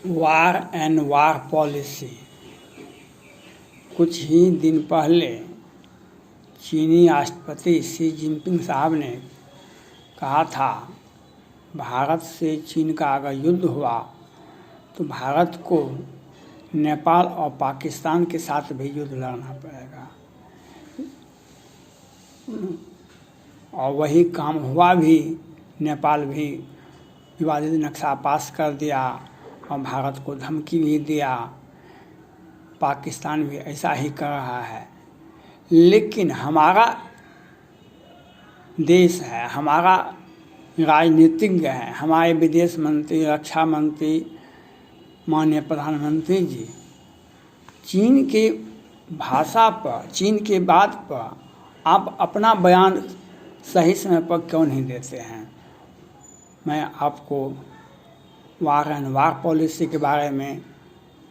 War and war policy. कुछ ही दिन पहले चीनी राष्ट्रपति शी जिनपिंग साहब ने कहा था, भारत से चीन का अगर युद्ध हुआ तो भारत को नेपाल और पाकिस्तान के साथ भी युद्ध लड़ना पड़ेगा। और वही काम हुआ भी। नेपाल भी विवादित नक्शा पास कर दिया और भारत को धमकी भी दिया। पाकिस्तान भी ऐसा ही कर रहा है। लेकिन हमारा देश है, हमारा राजनीतिज्ञ है, हमारे विदेश मंत्री, रक्षा मंत्री, माननीय प्रधानमंत्री जी चीन के भाषा पर, चीन के बात पर आप अपना बयान सही समय पर क्यों नहीं देते हैं। मैं आपको वार एंड वार पॉलिसी के बारे में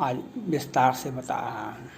आज विस्तार से बता रहा हूँ।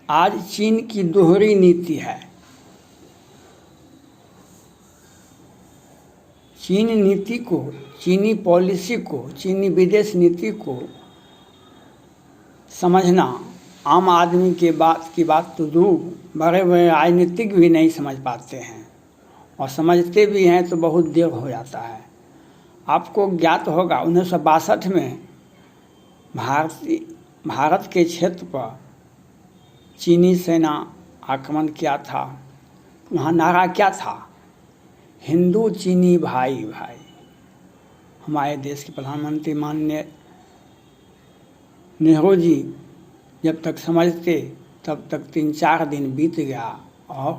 आज चीन की दोहरी नीति है। चीनी नीति को, चीनी पॉलिसी को, चीनी विदेश नीति को समझना आम आदमी की बात तो दूर, बड़े बड़े राजनीतिक भी नहीं समझ पाते हैं, और समझते भी हैं तो बहुत देर हो जाता है। आपको ज्ञात होगा 1962 में भारत के क्षेत्र पर चीनी सेना आक्रमण किया था। वहाँ नारा क्या था? हिंदू चीनी भाई भाई। हमारे देश के प्रधानमंत्री माननीय नेहरू जी जब तक समझते तब तक 3-4 दिन बीत गया और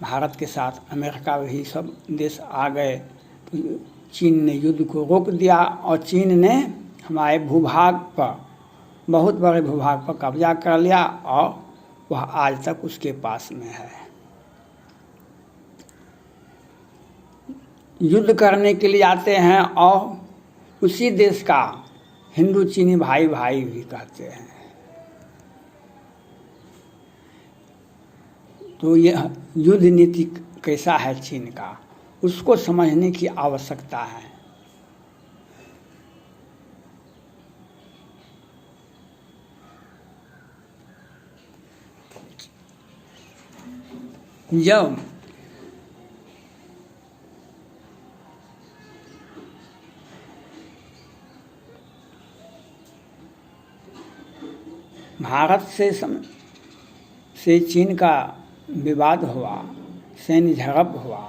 भारत के साथ अमेरिका भी सब देश आ गए। तो चीन ने युद्ध को रोक दिया और चीन ने हमारे भूभाग पर, बहुत बड़े भूभाग पर कब्जा कर लिया और वह आज तक उसके पास में है। युद्ध करने के लिए आते हैं और उसी देश का हिंदू चीनी भाई भाई भी कहते हैं। तो यह युद्ध नीति कैसा है चीन का, उसको समझने की आवश्यकता है। जब भारत से चीन का विवाद हुआ, सैन्य झड़प हुआ,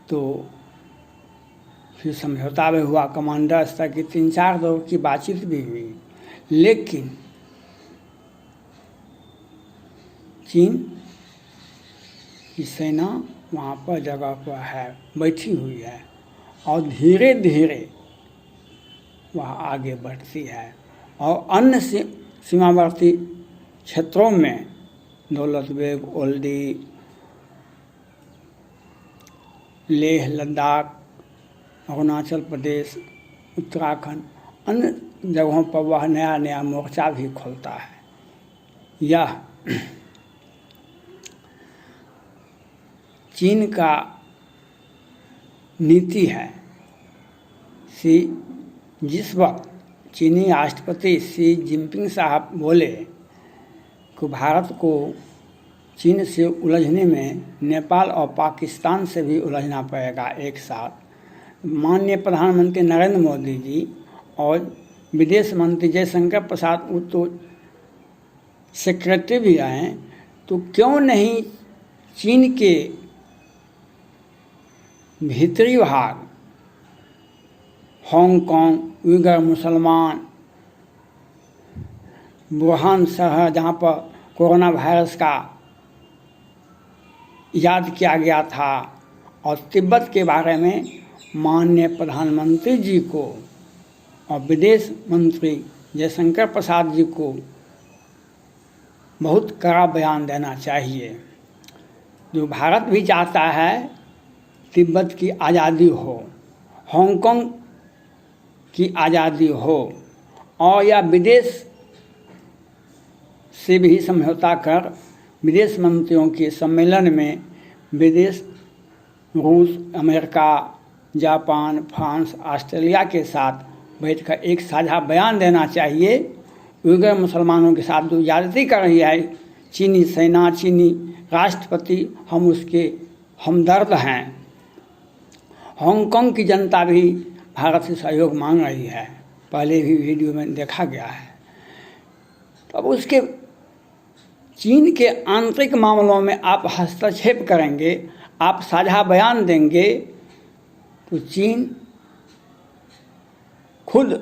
तो फिर समझौता भी हुआ, कमांडर स्तर की 3-4 दौर की बातचीत भी हुई। लेकिन चीन की सेना वहाँ पर जगह पर है, बैठी हुई है और धीरे धीरे वह आगे बढ़ती है। और अन्य सीमावर्ती क्षेत्रों में दौलत बेग, ओल्डी, लेह लद्दाख, अरुणाचल प्रदेश, उत्तराखंड, अन्य जगहों पर वह नया नया मोर्चा भी खोलता है। यह चीन का नीति है। जिस वक्त चीनी राष्ट्रपति शी जिनपिंग साहब बोले कि भारत को चीन से उलझने में नेपाल और पाकिस्तान से भी उलझना पड़ेगा एक साथ, माननीय प्रधानमंत्री नरेंद्र मोदी जी और विदेश मंत्री जयशंकर प्रसाद, वो तो सेक्रेटरी भी आए, तो क्यों नहीं चीन के भीतरी भाग, हांगकांग, उइगर मुसलमान, वुहान शहर जहाँ पर कोरोना वायरस का याद किया गया था, और तिब्बत के बारे में माननीय प्रधानमंत्री जी को और विदेश मंत्री जयशंकर प्रसाद जी को बहुत कड़ा बयान देना चाहिए। जो भारत भी चाहता है तिब्बत की आज़ादी हो, हांगकांग की आज़ादी हो, और या विदेश से भी समझौता कर विदेश मंत्रियों के सम्मेलन में विदेश रूस, अमेरिका, जापान, फ्रांस, ऑस्ट्रेलिया के साथ बैठकर एक साझा बयान देना चाहिए। उइगर मुसलमानों के साथ जो ज्यादती कर रही है चीनी सेना, चीनी राष्ट्रपति, हम उसके हमदर्द हैं। हांगकांग की जनता भी भारत से सहयोग मांग रही है, पहले भी वीडियो में देखा गया है। तो अब उसके चीन के आंतरिक मामलों में आप हस्तक्षेप करेंगे, आप साझा बयान देंगे, तो चीन खुद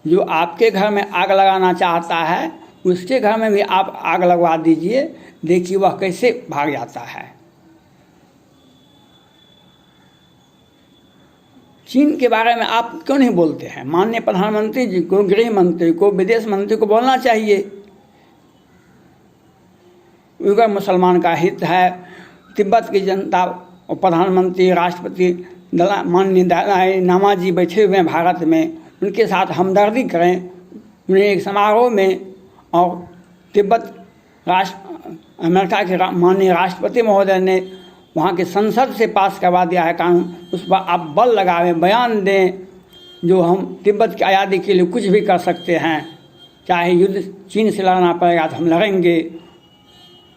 जो आपके घर में आग लगाना चाहता है उसके घर में भी आप आग लगवा दीजिए, देखिए वह कैसे भाग जाता है। चीन के बारे में आप क्यों नहीं बोलते हैं? माननीय प्रधानमंत्री जी को, गृह मंत्री को, विदेश मंत्री को बोलना चाहिए। उइगर मुसलमान का हित है, तिब्बत की जनता और प्रधानमंत्री, राष्ट्रपति माननीय दलाई लामा जी बैठे हुए हैं भारत में, उनके साथ हमदर्दी करें, उन्हें एक समारोह में, और तिब्बत अमेरिका के माननीय राष्ट्रपति महोदय ने वहाँ के संसद से पास करवा दिया है कानून, उस पर आप बल लगावें, बयान दें जो हम तिब्बत की आज़ादी के लिए कुछ भी कर सकते हैं, चाहे युद्ध चीन से लड़ना पड़ेगा तो हम लड़ेंगे।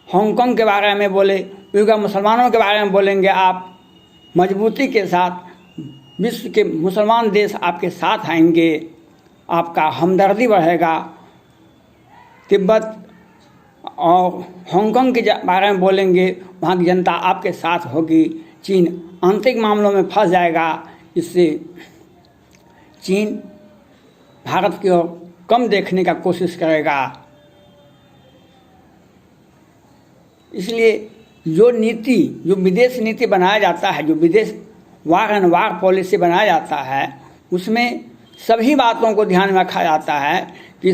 हांगकांग के बारे में बोले, उइगर मुसलमानों के बारे में बोलेंगे आप मजबूती के साथ, विश्व के मुसलमान देश आपके साथ आएंगे, आपका हमदर्दी बढ़ेगा। तिब्बत और हांगकांग के बारे में बोलेंगे, वहाँ की जनता आपके साथ होगी। चीन आंतरिक मामलों में फंस जाएगा, इससे चीन भारत की ओर कम देखने का कोशिश करेगा। इसलिए जो नीति, जो विदेश नीति बनाया जाता है, जो विदेश वार एंड वार पॉलिसी बनाया जाता है, उसमें सभी बातों को ध्यान में रखा जाता है कि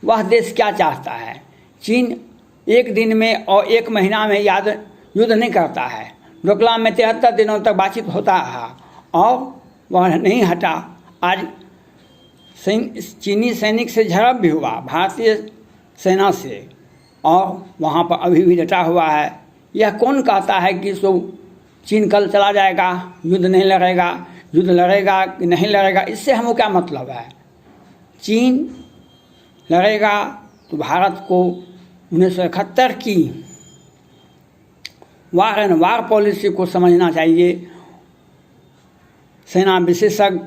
वह देश क्या चाहता है। चीन एक दिन में और एक महीना में युद्ध नहीं करता है। डोकलाम में 73 दिनों तक बातचीत होता रहा और वह नहीं हटा। आज चीनी सैनिक से झड़प भी हुआ भारतीय सेना से, और वहाँ पर अभी भी डटा हुआ है। यह कौन कहता है कि चीन कल चला जाएगा, युद्ध नहीं लड़ेगा, युद्ध लड़ेगा कि नहीं लड़ेगा, इससे हमको क्या मतलब है? चीन लड़ेगा तो भारत को 1971 की वार एंड वार पॉलिसी को समझना चाहिए। सेना विशेषज्ञ,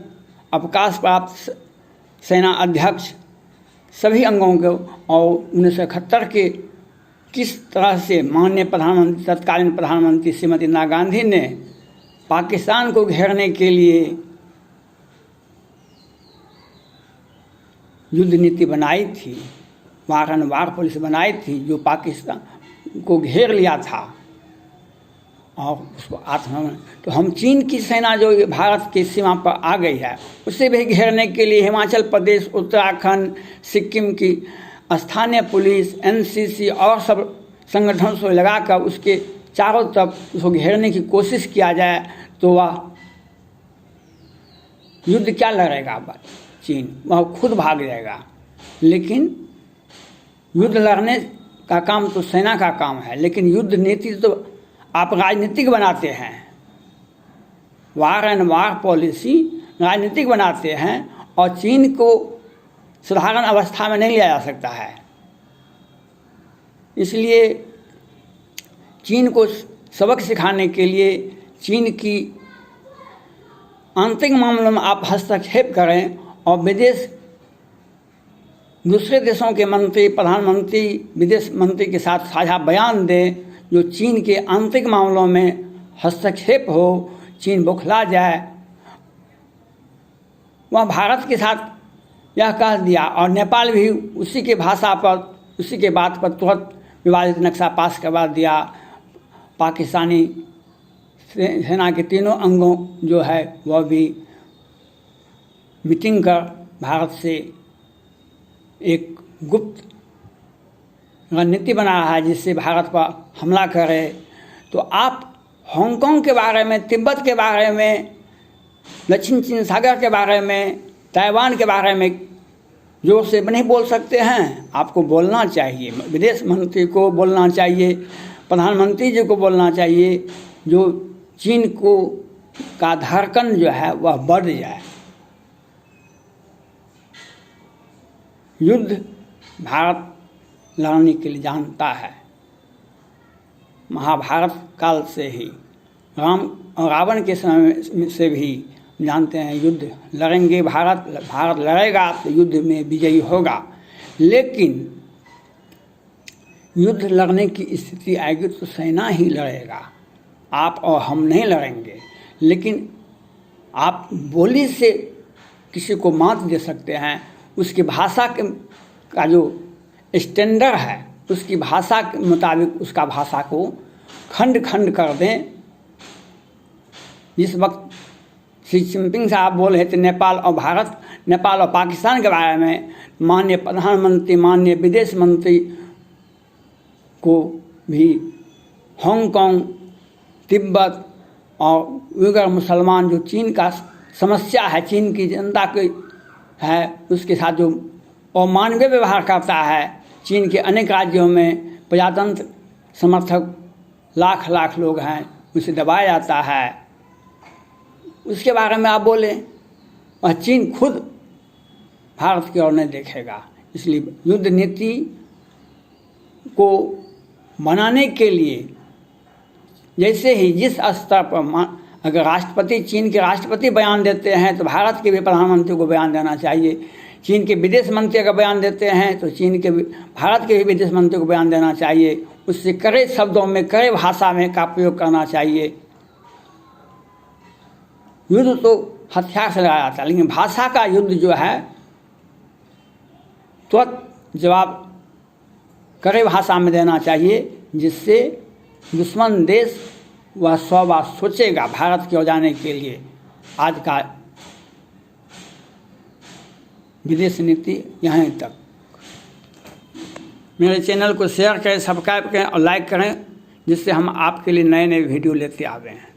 अवकाश प्राप्त सेना अध्यक्ष, सभी अंगों को, और 1971 के किस तरह से माननीय प्रधानमंत्री, तत्कालीन प्रधानमंत्री श्रीमती इंदिरा गांधी ने पाकिस्तान को घेरने के लिए युद्ध नीति बनाई थी, वार एंड वार पॉलिसी बनाई थी, जो पाकिस्तान को घेर लिया था और उसको आत्महनन। तो हम चीन की सेना जो भारत की सीमा पर आ गई है, उसे भी घेरने के लिए हिमाचल प्रदेश, उत्तराखंड, सिक्किम की स्थानीय पुलिस, एनसीसी और सब संगठनों से लगाकर उसके चारों तरफ उसको घेरने की कोशिश किया जाए, तो वह युद्ध क्या लड़ेगा? चीन वह खुद भाग जाएगा। लेकिन युद्ध लड़ने का काम तो सेना का काम है, लेकिन युद्ध नीति तो आप राजनीतिक बनाते हैं। वार एंड वार पॉलिसी राजनीतिक बनाते हैं, और चीन को साधारण अवस्था में नहीं लिया जा सकता है। इसलिए चीन को सबक सिखाने के लिए चीन की आंतरिक मामलों में आप हस्तक्षेप करें, और विदेश दूसरे देशों के मंत्री, प्रधानमंत्री, विदेश मंत्री के साथ साझा बयान दें जो चीन के आंतरिक मामलों में हस्तक्षेप हो, चीन बौखला जाए। वह भारत के साथ यह कह दिया, और नेपाल भी उसी के भाषा पर, उसी के बात पर तुरंत विवादित नक्शा पास करवा दिया। पाकिस्तानी सेना के तीनों अंगों जो है वह भी मीटिंग कर भारत से एक गुप्त रणनीति बना रहा है जिससे भारत पर हमला करे। तो आप हांगकांग के बारे में, तिब्बत के बारे में, दक्षिण चीन सागर के बारे में, ताइवान के बारे में जोर से नहीं बोल सकते हैं। आपको बोलना चाहिए, विदेश मंत्री को बोलना चाहिए, प्रधानमंत्री जी को बोलना चाहिए जो चीन को का धड़कन जो है वह बढ़ जाए। युद्ध भारत लड़ने के लिए जानता है। महाभारत काल से ही राम और रावण के समय से भी जानते हैं युद्ध लड़ेंगे, भारत लड़ेगा तो युद्ध में विजयी होगा। लेकिन युद्ध लड़ने की स्थिति आएगी तो सेना ही लड़ेगा, आप और हम नहीं लड़ेंगे। लेकिन आप बोली से किसी को मात दे सकते हैं, उसकी भाषा का जो स्टैंडर्ड है उसकी भाषा के मुताबिक उसका भाषा को खंड खंड कर दें। जिस वक्त शी जिनपिंग साहब बोल रहे थे नेपाल और पाकिस्तान के बारे में, माननीय प्रधानमंत्री, माननीय विदेश मंत्री को भी हांगकांग, तिब्बत और उइगर मुसलमान जो चीन का समस्या है, चीन की जनता की है, उसके साथ जो अमानवीय व्यवहार करता है, चीन के अनेक राज्यों में प्रजातंत्र समर्थक लाख लाख लोग हैं, उसे दबाया जाता है, उसके बारे में आप बोले और चीन खुद भारत की ओर नहीं देखेगा। इसलिए युद्ध नीति को बनाने के लिए जैसे ही जिस स्तर पर अगर राष्ट्रपति, चीन के राष्ट्रपति बयान देते हैं तो भारत के भी प्रधानमंत्री को बयान देना चाहिए। चीन के विदेश मंत्री अगर बयान देते हैं तो भारत के भी विदेश मंत्री को बयान देना चाहिए। उससे कड़े शब्दों में, कड़े भाषा में का प्रयोग करना चाहिए। युद्ध तो हथियार से लड़ा जाता है, लेकिन भाषा का युद्ध जो है तुरंत जवाब कड़े भाषा में देना चाहिए, जिससे दुश्मन देश वह 100 बार सोचेगा भारत की ओर जाने के लिए। आज का विदेश नीति यहाँ तक। मेरे चैनल को शेयर करें, सब्सक्राइब करें और लाइक करें, जिससे हम आपके लिए नए नए वीडियो लेते आवे हैं।